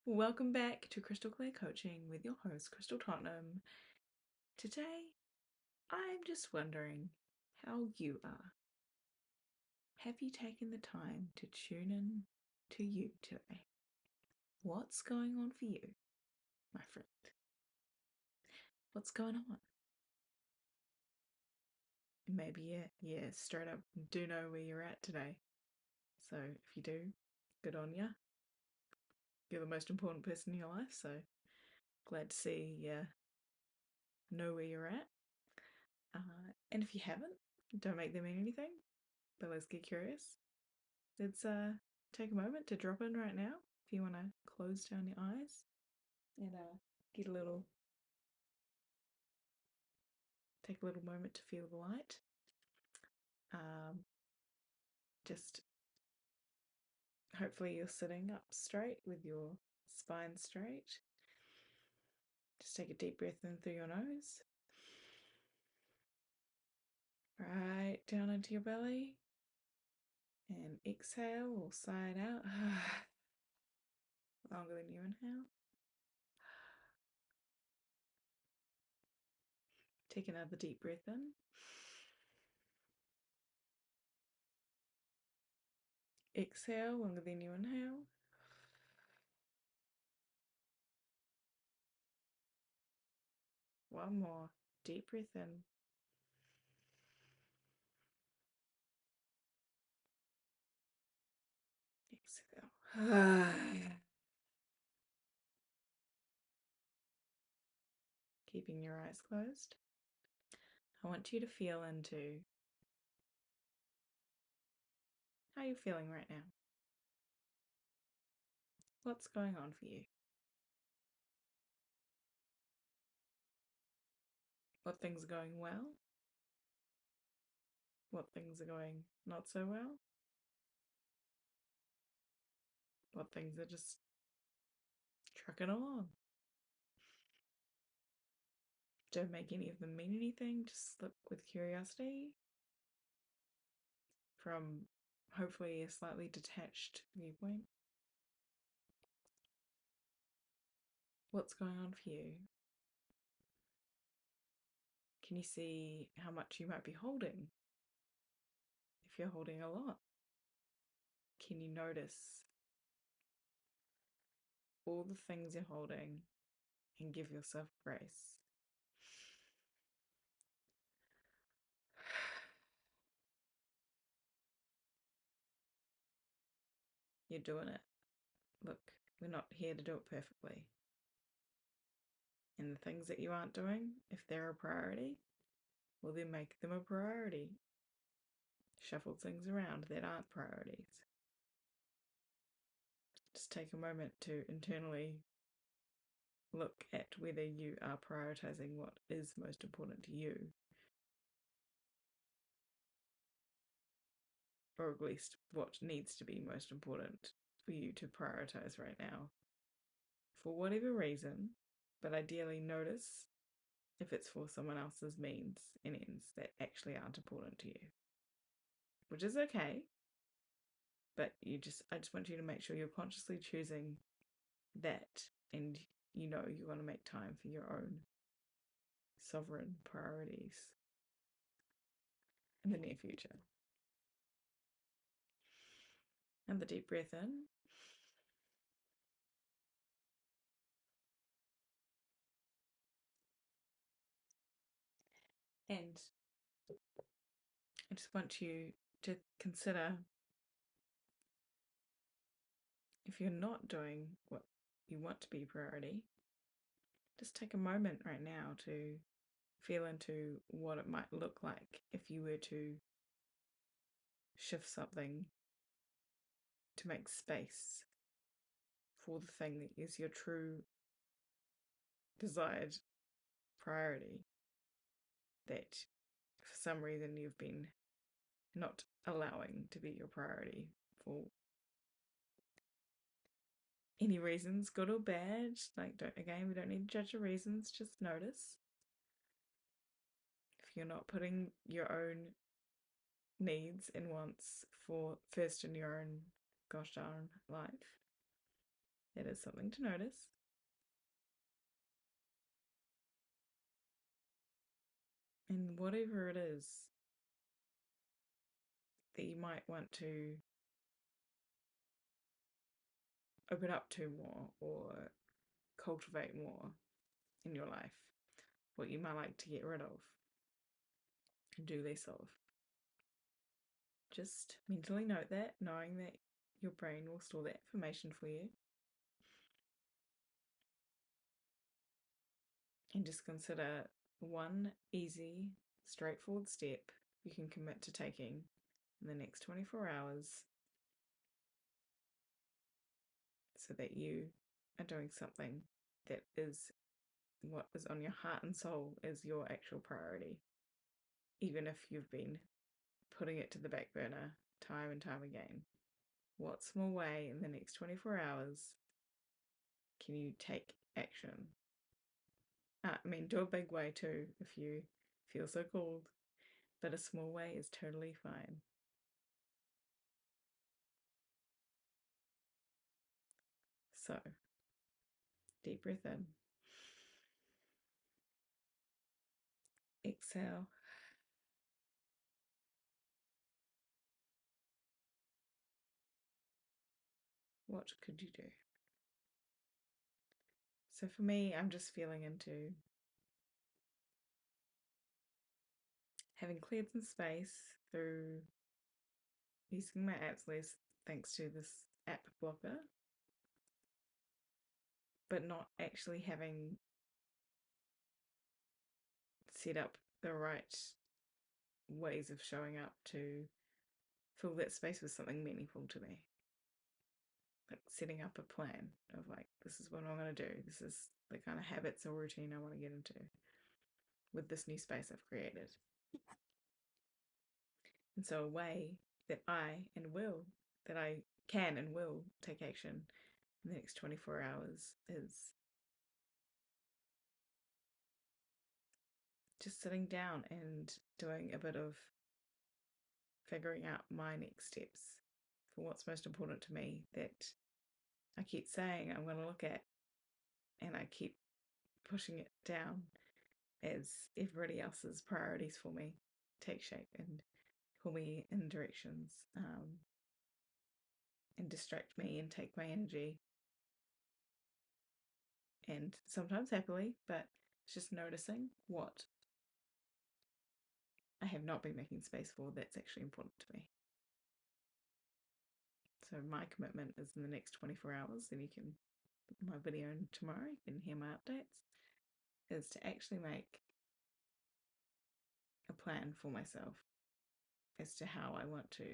Welcome back to Crystal Clear Coaching with your host, Crystal Tottenham. Today, I'm just wondering how you are. Have you taken the time to tune in to you today? What's going on for you, my friend? What's going on? Maybe, yeah, straight up do know where you're at today. So if you do, good on ya. You're the most important person in your life, so glad to see you know where you're at. And if you haven't, don't make them mean anything, but let's get curious. Let's take a moment to drop in right now if you want to close down your eyes and get a little, take a little moment to feel the light. Just hopefully you're sitting up straight with your spine straight. Just take a deep breath in through your nose, right down into your belly, and exhale or sigh it out longer than you inhale. Take another deep breath in. Exhale longer than you inhale. One more deep breath in. Exhale. Keeping your eyes closed. I want you to feel into how you're feeling right now. What's going on for you? What things are going well? What things are going not so well? What things are just trucking along? Don't make any of them mean anything. Just look with curiosity from hopefully a slightly detached viewpoint. What's going on for you? Can you see how much you might be holding? If you're holding a lot, can you notice all the things you're holding and give yourself grace? You're doing it. Look, we're not here to do it perfectly. And the things that you aren't doing, if they're a priority, well, then make them a priority. Shuffle things around that aren't priorities. Just take a moment to internally look at whether you are prioritizing what is most important to you, or at least what needs to be most important for you to prioritize right now, for whatever reason, but ideally notice if it's for someone else's means and ends that actually aren't important to you, which is okay. But I just want you to make sure you're consciously choosing that, and you know you want to make time for your own sovereign priorities in the near future. And the deep breath in. And I just want you to consider, if you're not doing what you want to be a priority, just take a moment right now to feel into what it might look like if you were to shift something to make space for the thing that is your true desired priority, that for some reason you've been not allowing to be your priority for any reasons, good or bad. Like, we don't need to judge the reasons, just notice. If you're not putting your own needs and wants for first in your own gosh darn life, It is something to notice. And whatever it is that you might want to open up to more or cultivate more in your life, what you might like to get rid of and do less of. Just mentally note that, knowing that your brain will store that information for you. And just consider one easy, straightforward step you can commit to taking in the next 24 hours so that you are doing something that is what is on your heart and soul as your actual priority, even if you've been putting it to the back burner time and time again. What small way in the next 24 hours can you take action? Do a big way too if you feel so called, but a small way is totally fine. So, deep breath in, exhale. What could you do? So for me, I'm just feeling into having cleared some space through using my apps list thanks to this app blocker, but not actually having set up the right ways of showing up to fill that space with something meaningful to me. Like setting up a plan of like, this is what I'm going to do. This is the kind of habits or routine I want to get into with this new space I've created. And so a way that I can and will take action in the next 24 hours is just sitting down and doing a bit of figuring out my next steps for what's most important to me that I keep saying I'm going to look at, and I keep pushing it down as everybody else's priorities for me take shape and pull me in directions and distract me and take my energy. And sometimes happily, but it's just noticing what I have not been making space for that's actually important to me. So my commitment is in the next 24 hours, and you can my video tomorrow, you can hear my updates, is to actually make a plan for myself as to how I want to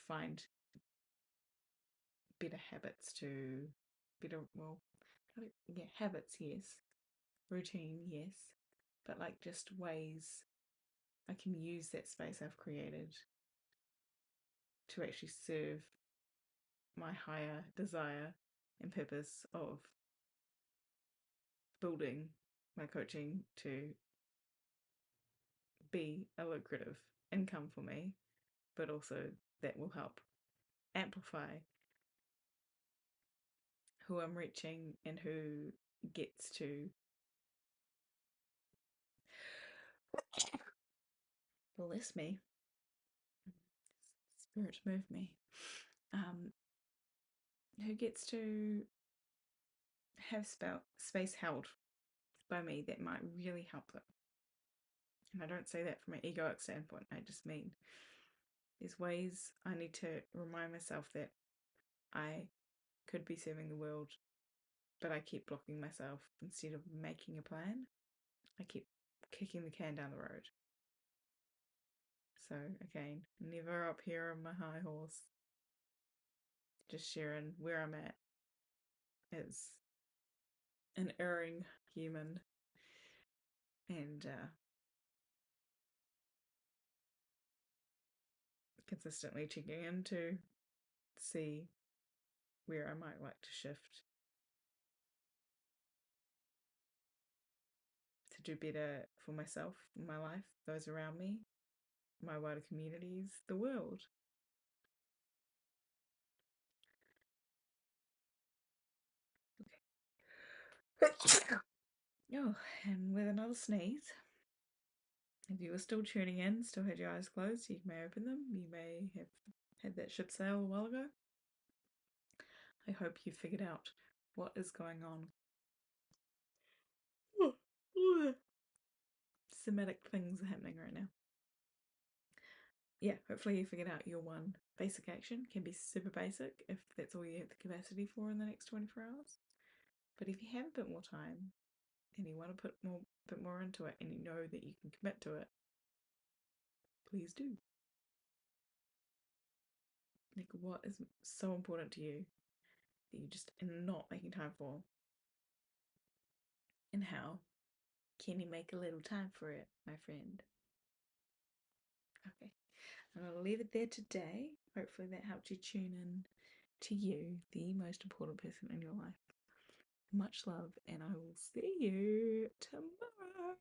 find better habits to habits, yes, routine, yes, but like just ways I can use that space I've created to actually serve my higher desire and purpose of building my coaching to be a lucrative income for me, but also that will help amplify who I'm reaching and who gets to bless me, spirit move me, who gets to have space held by me that might really help them. And I don't say that from an egoic standpoint. I just mean there's ways I need to remind myself that I could be serving the world, but I keep blocking myself. Instead of making a plan, I keep kicking the can down the road. So again, never up here on my high horse, just sharing where I'm at as an erring human, and consistently checking in to see where I might like to shift to do better for myself, my life, those around me, my wider communities, the world. Okay. Oh, and with another sneeze. If you were still tuning in, still had your eyes closed, you may open them. You may have had that ship sail a while ago. I hope you figured out what is going on. Somatic things are happening right now. Yeah, hopefully you figured out your one basic action. Can be super basic if that's all you have the capacity for in the next 24 hours. But if you have a bit more time and you want to put a bit more into it and you know that you can commit to it, please do. Like, what is so important to you that you just are not making time for? And how can you make a little time for it, my friend? Okay, I'm going to leave it there today. Hopefully that helped you tune in to you, the most important person in your life. Much love, and I will see you tomorrow.